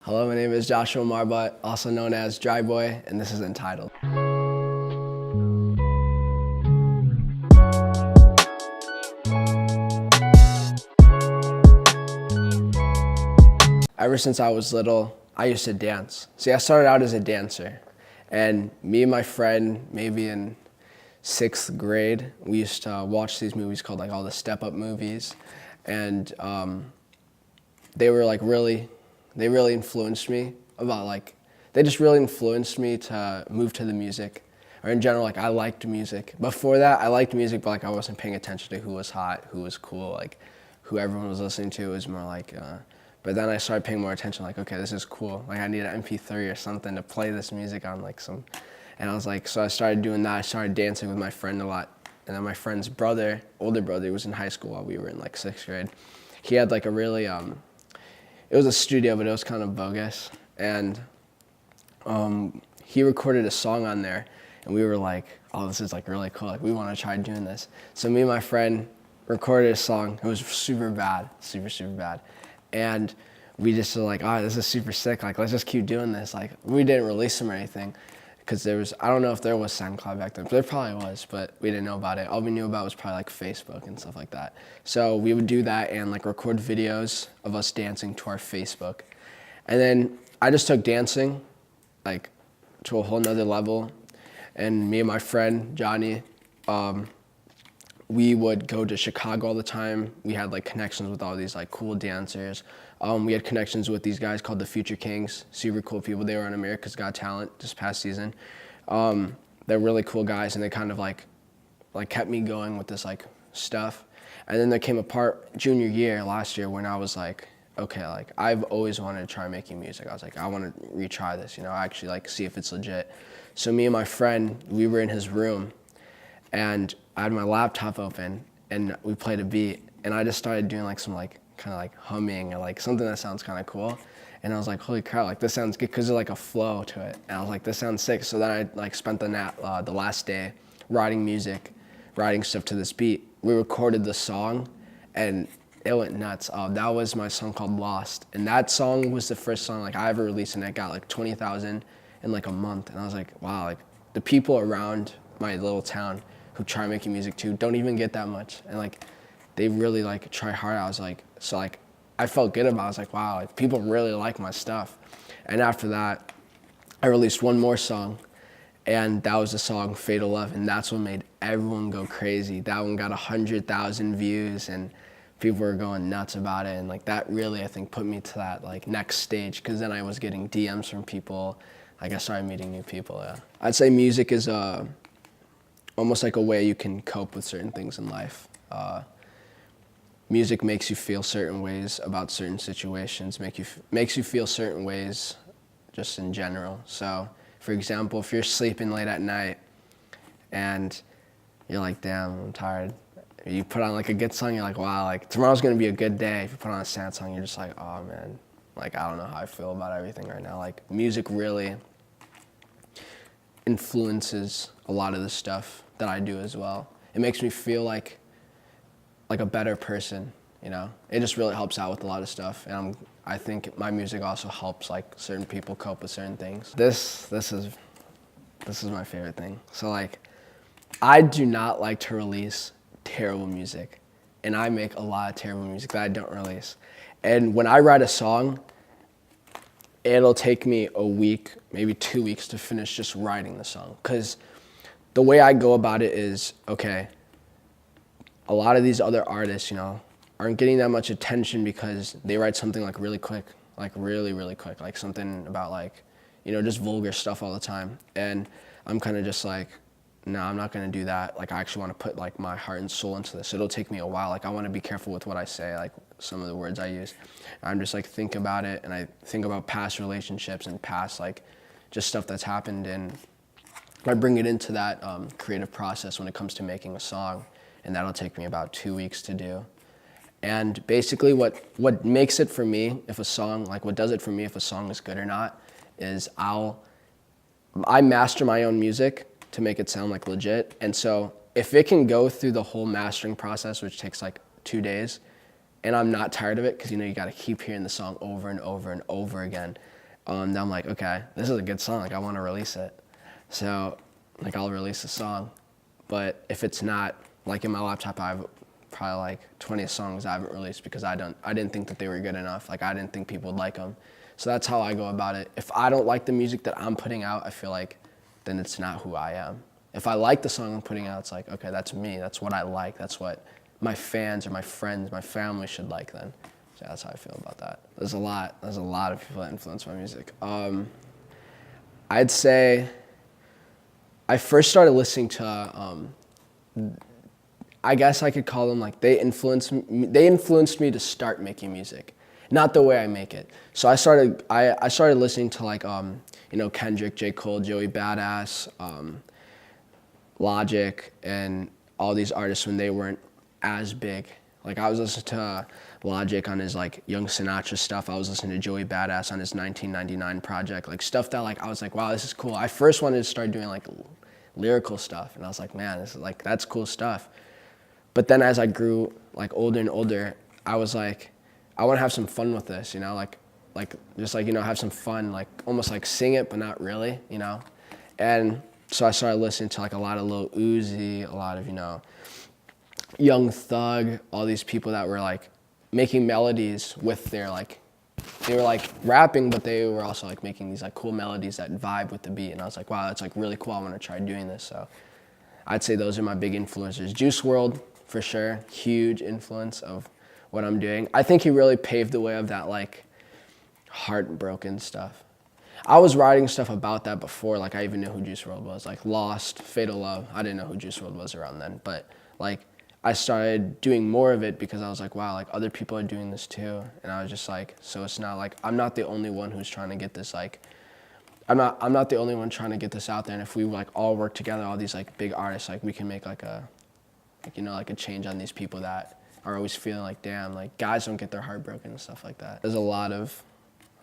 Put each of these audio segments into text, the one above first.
Hello, my name is Joshua Marbut, also known as Dryboy, and this is Untitled. Ever since I was little, I used to dance. See, I started out as a dancer, and me and my friend, maybe in 6th grade, we used to watch these movies called like all the step-up movies, and they really influenced me they just really influenced me to move to the music. Or in general, like I liked music. Before that, I liked music, but like I wasn't paying attention to who was hot, who was cool, like who everyone was listening to. It was more like, but then I started paying more attention, like, okay, this is cool. Like I need an MP3 or something to play this music on like some, and I was like, so I started doing that. I started dancing with my friend a lot. And then my friend's brother, older brother, was in high school while we were in like 6th grade. He had like a really, it was a studio, but it was kind of bogus. And he recorded a song on there, and we were like, oh, this is like really cool. Like we want to try doing this. So me and my friend recorded a song. It was super bad, super bad. And we just were like, oh, this is super sick. Like, let's just keep doing this. Like, we didn't release them or anything, because I don't know if there was SoundCloud back then. There probably was, but we didn't know about it. All we knew about was probably like Facebook and stuff like that. So we would do that and like record videos of us dancing to our Facebook. And then I just took dancing like to a whole nother level. And me and my friend, Johnny, we would go to Chicago all the time. We had like connections with all these like cool dancers. We had connections with these guys called the Future Kings, super cool people. They were on America's Got Talent this past season. They're really cool guys, and they kind of like kept me going with this like stuff. And then there came a part junior year last year when I was like, okay, like I've always wanted to try making music. I was like, I want to retry this, actually like see if it's legit. So me and my friend, we were in his room, and I had my laptop open, and we played a beat, and I just started doing like some like kind of like humming or like something that sounds kind of cool. And I was like, holy crap, like this sounds good, because there's like a flow to it. And I was like, this sounds sick. So then I like spent the last day writing music, writing stuff to this beat. We recorded the song, and it went nuts. That was my song called Lost. And that song was the first song like I ever released, and it got like 20,000 in like a month. And I was like, wow, like the people around my little town who try making music too don't even get that much. And like, they really like try hard. I was like, so like, I felt good about it. I was like, wow, like people really like my stuff. And after that, I released one more song, and that was the song Fatal Love, and that's what made everyone go crazy. That one got 100,000 views, and people were going nuts about it. And like that really, I think, put me to that like next stage, because then I was getting DMs from people. Like I started meeting new people, yeah. I'd say music is almost like a way you can cope with certain things in life. Music makes you feel certain ways about certain situations, makes you feel certain ways just in general. So, for example, if you're sleeping late at night and you're like, damn, I'm tired. You put on like a good song, you're like, wow, like tomorrow's gonna be a good day. If you put on a sad song, you're just like, oh man, like I don't know how I feel about everything right now. Like music really influences a lot of the stuff that I do as well. It makes me feel like a better person, It just really helps out with a lot of stuff, and I think my music also helps like certain people cope with certain things. This is my favorite thing. So like, I do not like to release terrible music, and I make a lot of terrible music that I don't release. And when I write a song, it'll take me a week, maybe 2 weeks to finish just writing the song, because the way I go about it is, okay, a lot of these other artists, aren't getting that much attention because they write something like really quick, like really quick, like something about like, just vulgar stuff all the time. And I'm kind of just like, no, I'm not gonna do that. Like I actually want to put like my heart and soul into this. It'll take me a while. Like I want to be careful with what I say, like some of the words I use. I'm just like think about it, and I think about past relationships and past like just stuff that's happened, and I bring it into that creative process when it comes to making a song. And that'll take me about 2 weeks to do. And basically what makes it for me, if a song, like what does it for me if a song is good or not, is I master my own music to make it sound like legit. And so if it can go through the whole mastering process, which takes like 2 days, and I'm not tired of it, because you got to keep hearing the song over and over and over again. Then I'm like, okay, this is a good song. Like, I want to release it. So, like, I'll release a song. But if it's not, like, in my laptop, I have probably like 20 songs I haven't released because I didn't think that they were good enough. Like, I didn't think people would like them. So that's how I go about it. If I don't like the music that I'm putting out, I feel like then it's not who I am. If I like the song I'm putting out, it's like, okay, that's me. That's what I like. That's what my fans or my friends, my family should like then. So that's how I feel about that. There's a lot of people that influence my music. I'd say I first started listening to, I guess I could call them, like, they influenced me to start making music, not the way I make it. So I started listening to, like, Kendrick, J. Cole, Joey Badass, Logic, and all these artists when they weren't as big. Like, I was listening to Logic on his, like, Young Sinatra stuff. I was listening to Joey Badass on his 1999 project, like, stuff that, like, I was like, wow, this is cool. I first wanted to start doing, like, lyrical stuff, and I was like, man, this is, like, that's cool stuff. But then as I grew, like, older and older, I was like, I want to have some fun with this, like just, like, have some fun, like, almost like sing it, but not really, And so I started listening to, like, a lot of Lil Uzi, a lot of, Young Thug, all these people that were, like, making melodies with their, like, they were, like, rapping, but they were also, like, making these, like, cool melodies that vibe with the beat. And I was like, wow, that's, like, really cool. I want to try doing this. So I'd say those are my big influencers. Juice WRLD, for sure, huge influence of what I'm doing. I think he really paved the way of that, like, heartbroken stuff. I was writing stuff about that before, like, I even knew who Juice WRLD was, like Lost, Fatal Love. I didn't know who Juice WRLD was around then, but, like, I started doing more of it because I was like, wow, like, other people are doing this too. And I was just like, so it's not like, I'm not the only one who's trying to get this, like, I'm not the only one trying to get this out there. And if we, like, all work together, all these, like, big artists, like, we can make, like, a change on these people that are always feeling like, damn, like, guys don't get their heart broken and stuff like that. There's a lot of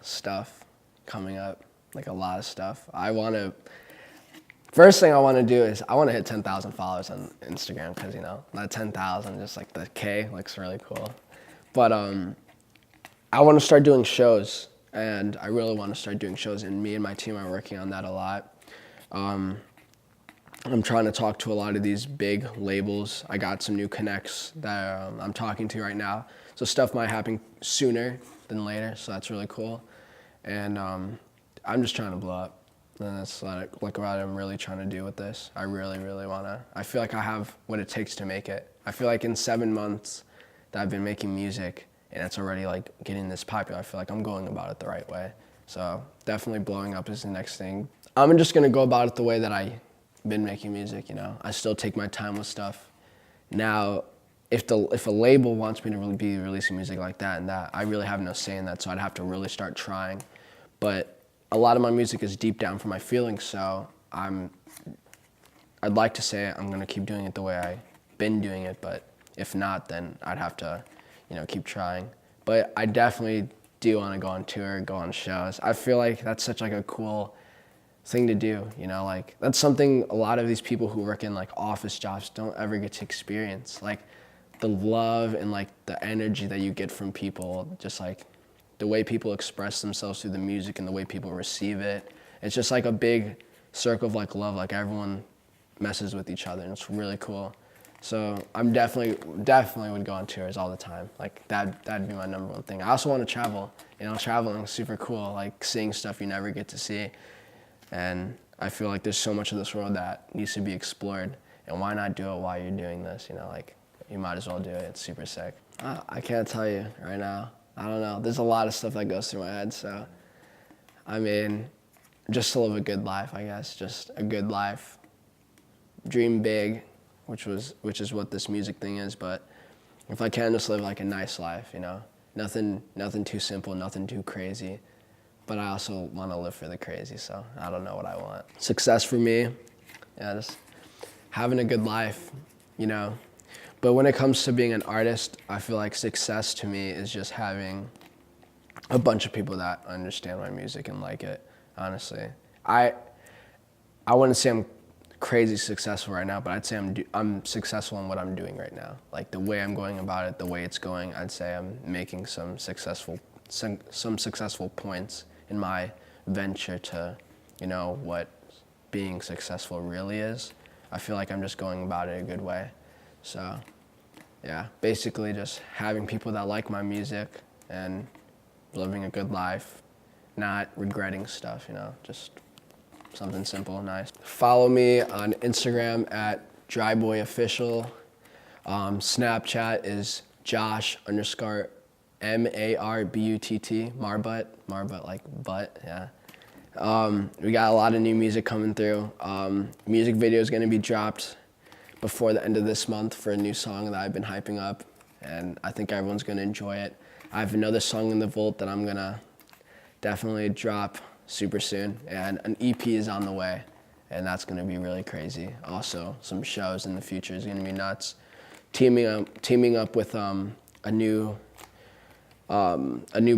stuff coming up, like, a lot of stuff. First thing I want to do is I want to hit 10,000 followers on Instagram because, that 10,000, just, like, the K looks really cool. But I want to start doing shows, and I really want to start doing shows, and me and my team are working on that a lot. I'm trying to talk to a lot of these big labels. I got some new connects that I'm talking to right now. So stuff might happen sooner than later, so that's really cool. And I'm just trying to blow up. And that's like what I'm really trying to do with this. I really, really want to. I feel like I have what it takes to make it. I feel like in 7 months that I've been making music and it's already, like, getting this popular, I feel like I'm going about it the right way. So definitely blowing up is the next thing. I'm just going to go about it the way that I've been making music, I still take my time with stuff. Now, if a label wants me to really be releasing music like that and that, I really have no say in that, so I'd have to really start trying. But a lot of my music is deep down from my feelings, so I'd like to say I'm gonna keep doing it the way I've been doing it, but if not, then I'd have to, keep trying. But I definitely do wanna go on tour, go on shows. I feel like that's such, like, a cool thing to do, like, that's something a lot of these people who work in, like, office jobs don't ever get to experience. Like, the love and, like, the energy that you get from people, just, like, the way people express themselves through the music and the way people receive it. It's just, like, a big circle of, like, love. Like, everyone messes with each other, and it's really cool. So I'm definitely would go on tours all the time. Like, that'd be my number one thing. I also want to travel. Traveling is super cool, like, seeing stuff you never get to see. And I feel like there's so much of this world that needs to be explored. And why not do it while you're doing this? Like, you might as well do it. It's super sick. I can't tell you right now. I don't know. There's a lot of stuff that goes through my head. So, I mean, just to live a good life, I guess. Just a good life. Dream big, which is what this music thing is. But if I can, just live, like, a nice life, Nothing too simple, nothing too crazy. But I also want to live for the crazy, so I don't know what I want. Success for me, just having a good life, But when it comes to being an artist, I feel like success to me is just having a bunch of people that understand my music and like it, honestly. I wouldn't say I'm crazy successful right now, but I'd say I'm successful in what I'm doing right now. Like the way I'm going about it, the way it's going, I'd say I'm making some successful points in my venture to, you know, what being successful really is. I feel like I'm just going about it a good way. So yeah, basically just having people that like my music and living a good life, not regretting stuff, you know, just something simple, nice. Follow me on Instagram at Dryboy Official. Snapchat is Josh_MARBUTT, Marbutt like butt, yeah. We got a lot of new music coming through. Music video is gonna be dropped before the end of this month for a new song that I've been hyping up, and I think everyone's gonna enjoy it. I have another song in the vault that I'm gonna definitely drop super soon, and an EP is on the way, and that's gonna be really crazy. Also, some shows in the future is gonna be nuts. Teaming up with a new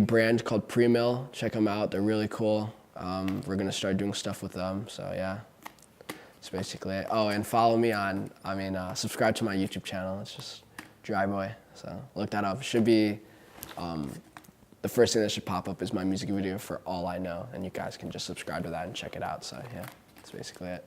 brand called Pre-Mill. Check them out; they're really cool. We're gonna start doing stuff with them. So yeah, that's basically it. Oh, and follow me on. Subscribe to my YouTube channel. It's just Dryboy. So look that up. It should be. The first thing that should pop up is my music video for All I Know, and you guys can just subscribe to that and check it out. So yeah, that's basically it.